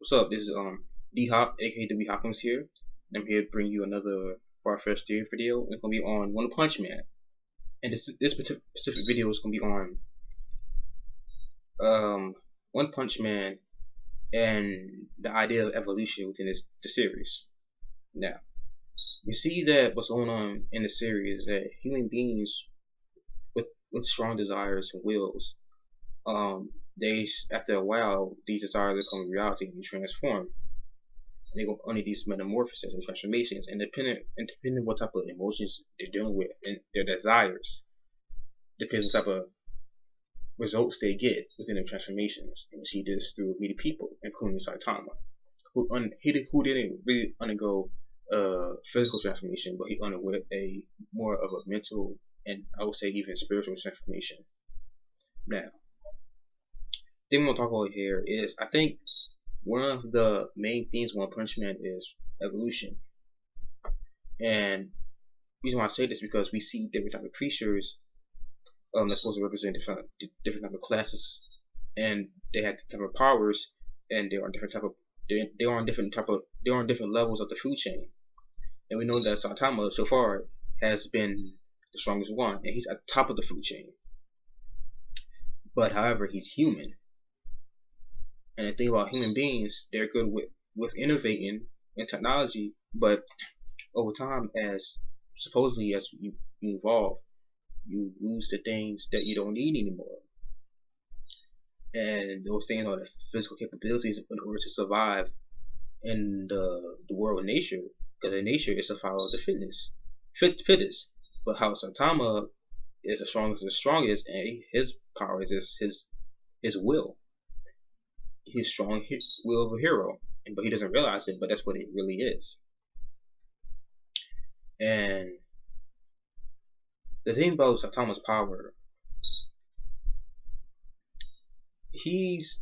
What's up? This is D Hop, aka the Hopkins here. And I'm here to bring you another far-fetched theory video. It's gonna be on One Punch Man, and this specific video is gonna be on One Punch Man and the idea of evolution within the series. Now, you see that what's going on in the series is that human beings with strong desires and wills, they after a while these desires become reality and transform. And they go under these metamorphoses and transformations, and depending on what type of emotions they're dealing with and their desires, depends what type of results they get within their transformations. And you see this through many people, including Saitama, who didn't really undergo physical transformation, but he underwent a more of a mental and I would say even spiritual transformation. Now, the thing we're gonna talk about here is I think one of the main themes One Punch Man is evolution. And the reason why I say this is because we see different type of creatures that's supposed to represent different type of classes, and they have different powers, and they're on different levels of the food chain. And we know that Saitama so far has been the strongest one, and he's at the top of the food chain. But however, he's human. And the thing about human beings, they're good with innovating in technology, but over time, as supposedly as you evolve, you lose the things that you don't need anymore. And those things are the physical capabilities in order to survive in the world of nature, because in nature it's survival of the fittest. But how Saitama is the strongest, and his power is his will. He's strong will of a hero, but he doesn't realize it, but that's what it really is. And the thing about Saitama's power, he's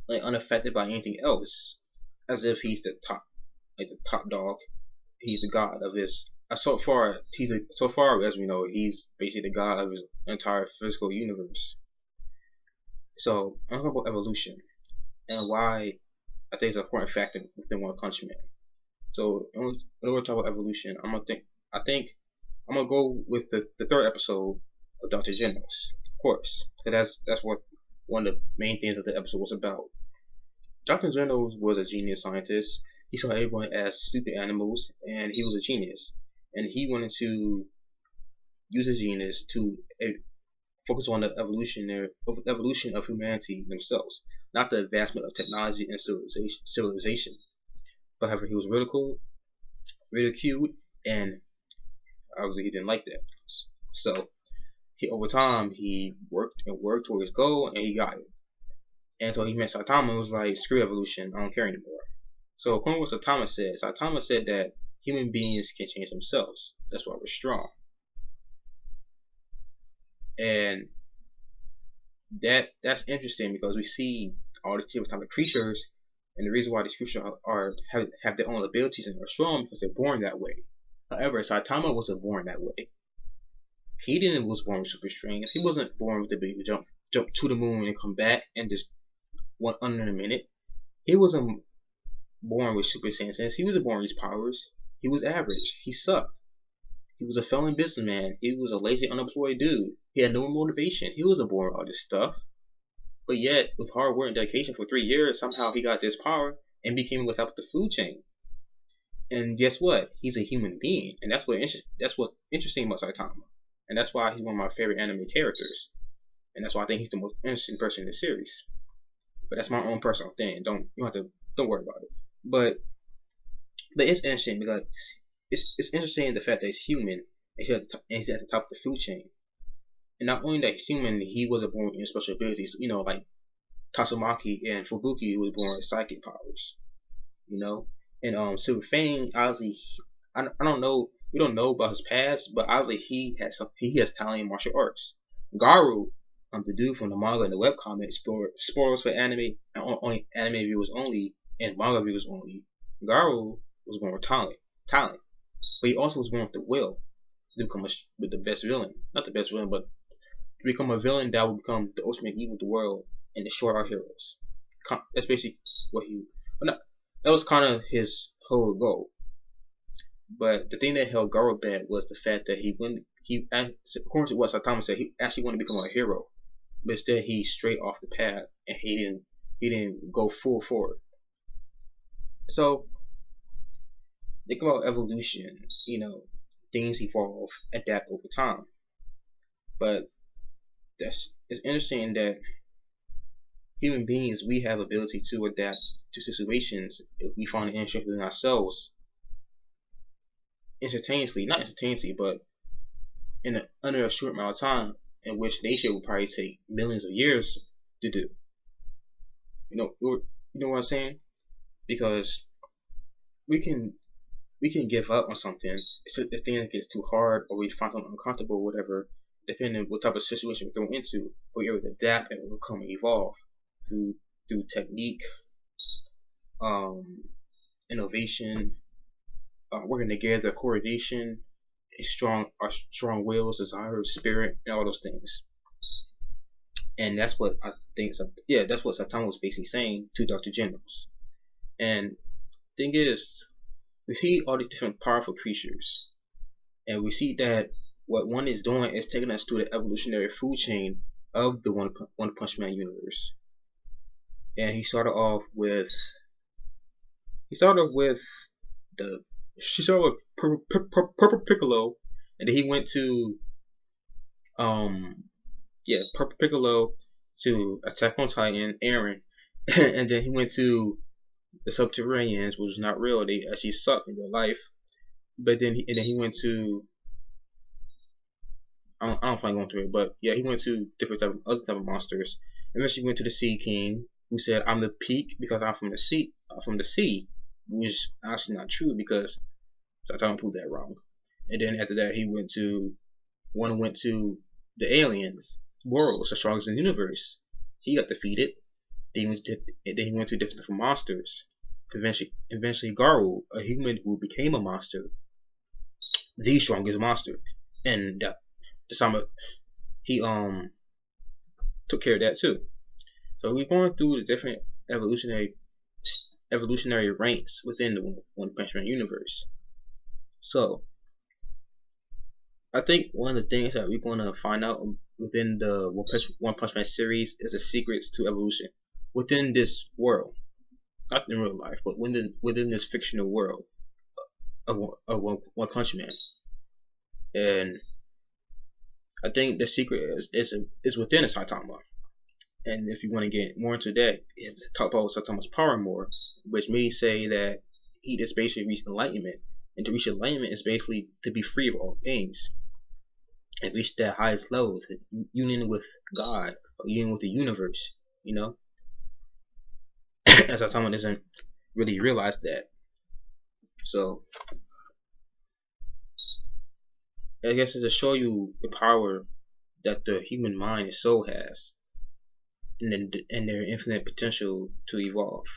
like unaffected by anything else, as if he's the top dog. He's the god of his. So far as we know, he's basically the god of his entire physical universe. So I'm talking about evolution and why I think it's an important factor within One Punch Man. So in order to talk about evolution, I think I'm gonna go with the third episode of Dr. Genos, of course, because that's what one of the main things of the episode was about. Dr. Genos was a genius scientist. He saw everyone as stupid animals, and he was a genius. And he wanted to use his genius to focus on the evolution of humanity themselves, not the advancement of technology and civilization. But however, he was ridiculed, and obviously he didn't like that. So over time he worked toward his goal, and he got it. And so he met Saitama and was like, "Screw evolution, I don't care anymore." So according to what Saitama said that human beings can change themselves. That's why we're strong. And that's interesting because we see all these different type of creatures, and the reason why these creatures have their own abilities and are strong because they're born that way. However, Saitama wasn't born that way. He was born with super strength. He wasn't born with the ability to jump to the moon and come back and just under a minute. He wasn't born with super senses. He wasn't born with these powers. He was average. He sucked. He was a failing businessman. He was a lazy, unemployed dude. He had no motivation. He wasn't born with all this stuff. But yet, with hard work and dedication for 3 years, somehow he got this power and became without the food chain. And guess what? He's a human being, and that's what's interesting about Saitama. And that's why he's one of my favorite anime characters. And that's why I think he's the most interesting person in the series. But that's my own personal thing. Don't worry about it. But it's interesting because it's interesting the fact that he's human and he's at the top of the food chain. And not only that he's human, he wasn't born with special abilities. You know, like Tatsumaki and Fubuki was born with psychic powers. You know, and Silver Fang, obviously, I don't know. We don't know about his past, but obviously he has talent in martial arts. Garu, the dude from the manga and the webcomic, spoilers for anime and only anime viewers only and manga viewers only. Garu was born with talent, but he also was born with the will to become with the best villain, not the best villain, but to become a villain that will become the ultimate evil of the world and destroy our heroes. That's basically what he, well, not, that was kind of his whole goal. But the thing that held Garo back was the fact that according to what Saitama said, he actually wanted to become a hero, but instead he strayed off the path and he didn't go full forward. So think about evolution. Things evolve, adapt over time. But it's interesting that human beings, we have ability to adapt to situations if we find an interest within ourselves not instantaneously, but under a short amount of time, in which nature will probably take millions of years to do. You know what I'm saying? Because we can give up on something if the thing gets too hard, or we find something uncomfortable, or whatever, depending on what type of situation we're thrown into. We're able to adapt and overcome and evolve through technique, innovation, working together, coordination, our strong wills, desires, spirit, and all those things. And that's what I think. That's what Saitama was basically saying to Dr. Genos. And thing is, we see all these different powerful creatures, and we see that what one is doing is taking us through the evolutionary food chain of the One Punch Man universe. And he started off with Purple Piccolo, and then he went to Purple Piccolo to Attack on Titan, Aaron, and then he went to the Subterraneans, which was not real. They actually suck in real life. But then he went to I don't find going through it, but yeah, he went to different other type of monsters. And then she went to the Sea King, who said, "I'm the peak because I'm from the sea." Which is actually not true, because Saitama proved that wrong. And then after that, he went to the aliens. Boros, the strongest in the universe. He got defeated. Then he went to different monsters. Eventually, Garu, a human who became a monster, the strongest monster, and he took care of that too. So we're going through the different evolutionary ranks within the One Punch Man universe. So I think one of the things that we're going to find out within the One Punch Man series is the secrets to evolution within this world, not in real life, but within this fictional world of One Punch Man. And I think the secret is within Saitama. And if you want to get more into that, it's talk about Saitama's power more, which may say that he just basically reached enlightenment. And to reach enlightenment is basically to be free of all things and reach that highest level, the union with God, or union with the universe, As Saitama doesn't really realize that. So I guess it's to show you the power that the human mind and soul has, and their infinite potential to evolve,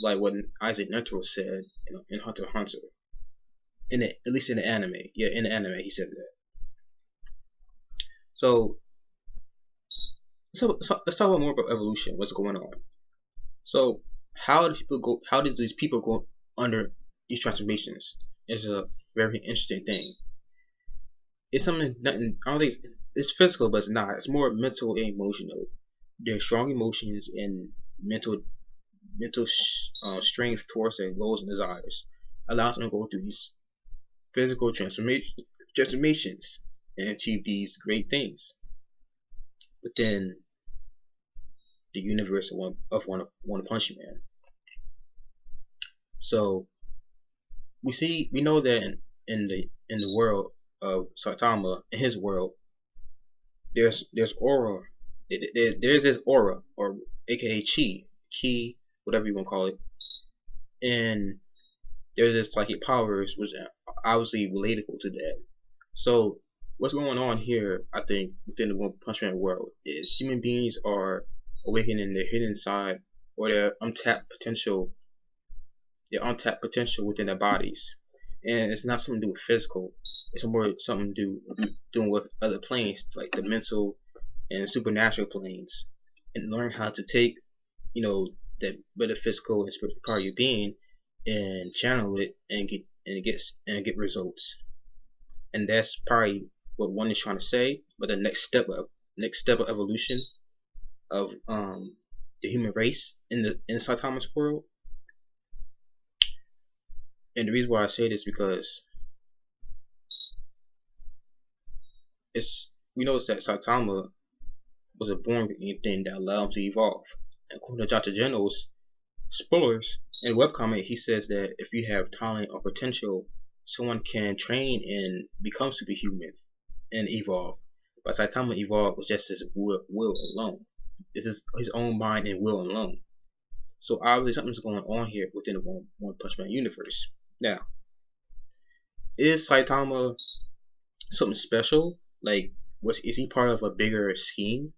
like what Isaac Nentro said in Hunter x Hunter. At least in the anime, in the anime he said that. So let's talk about more about evolution. What's going on? So how did these people go under these transformations? Is a very interesting thing. It's something I don't think it's physical, but it's not. It's more mental and emotional. Their strong emotions and mental strength towards their goals and desires allows them to go through these physical transformations and achieve these great things within the universe of One Punch Man. So we know that in the world of Saitama, in his world, there's aura. There's this aura, or aka chi, whatever you want to call it, and there's this psychic powers, which are obviously relatable to that. So what's going on here, I think, within the One Punch Man world is human beings are awakening their hidden side, or their untapped potential within their bodies. And it's not something to do with physical. It's more something to do with other planes, like the mental and supernatural planes, and learn how to take, that metaphysical and spiritual part of your being and channel it and get results. And that's probably what one is trying to say. But the next step of evolution of the human race in Saitama's world. And the reason why I say this because we know that Saitama was a born thing that allowed him to evolve. And according to Dr. Geno's spoilers in the webcomic, he says that if you have talent or potential, someone can train and become superhuman and evolve. But Saitama evolved with just his will alone. This is his own mind and will alone. So obviously something's going on here within the One Punch Man universe. Now, is Saitama something special? Like, is he part of a bigger scheme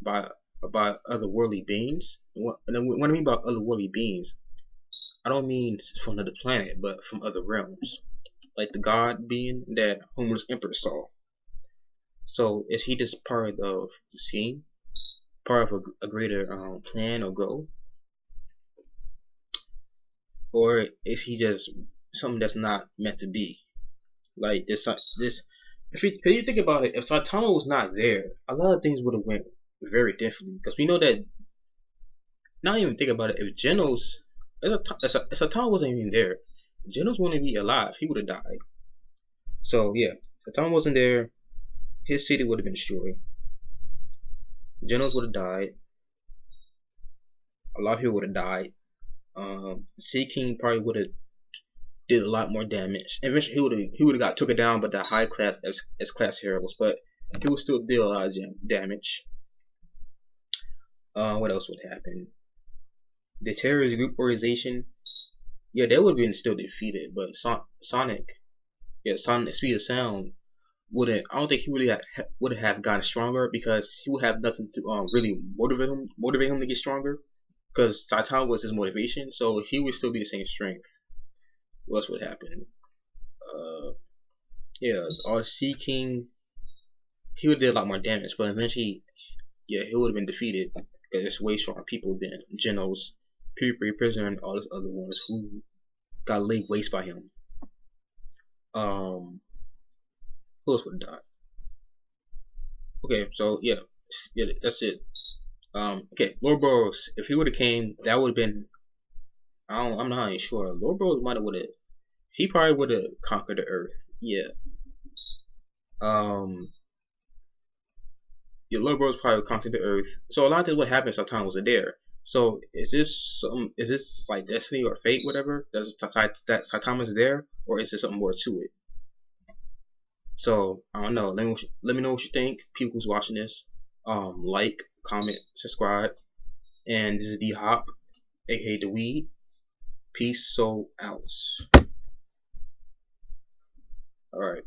by otherworldly beings? And when I mean by otherworldly beings, I don't mean from another planet, but from other realms, like the god being that Homer's Emperor saw. So is he just part of the scheme, part of a greater plan or goal, or is he just something that's not meant to be? Like this. If you think about it, if Saitama was not there, a lot of things would have went very differently. Because we know that. Not even think about it. If Saitama wasn't even there, Genos wouldn't be alive. He would have died. So yeah, if Saitama wasn't there, his city would have been destroyed. Genos would have died. A lot of people would have died. Sea King probably would have did a lot more damage. Eventually, he would have got took it down, but the high class as class heroes, but he would still deal a lot of damage. What else would happen? The terrorist group organization, yeah, they would have been still defeated, but Sonic Speed of Sound wouldn't. I don't think he would have gotten stronger because he would have nothing to really motivate him to get stronger. Because Saitama was his motivation, so he would still be the same strength. What else would happen? Yeah, our Sea King, he would did a lot more damage, but eventually, yeah, he would have been defeated because there's way stronger people than Genos, Puberty Prisoner, and all those other ones who got laid waste by him. Who else would have died? Okay, so yeah, that's it. Okay, Lord Burroughs, if he would have came, that would have been. I'm not even sure. Lord Burroughs might have would have. He probably would have conquered the Earth. Yeah. Yeah, Lord Burroughs probably conquered the Earth. So a lot of things would happen. Saitama wasn't there. So is this like destiny or fate, whatever? That Saitama's there, or is there something more to it? So I don't know. Let me know what you think. People who's watching this, like, comment, subscribe, and this is D Hop, aka the Weed. Peace, so out. All right.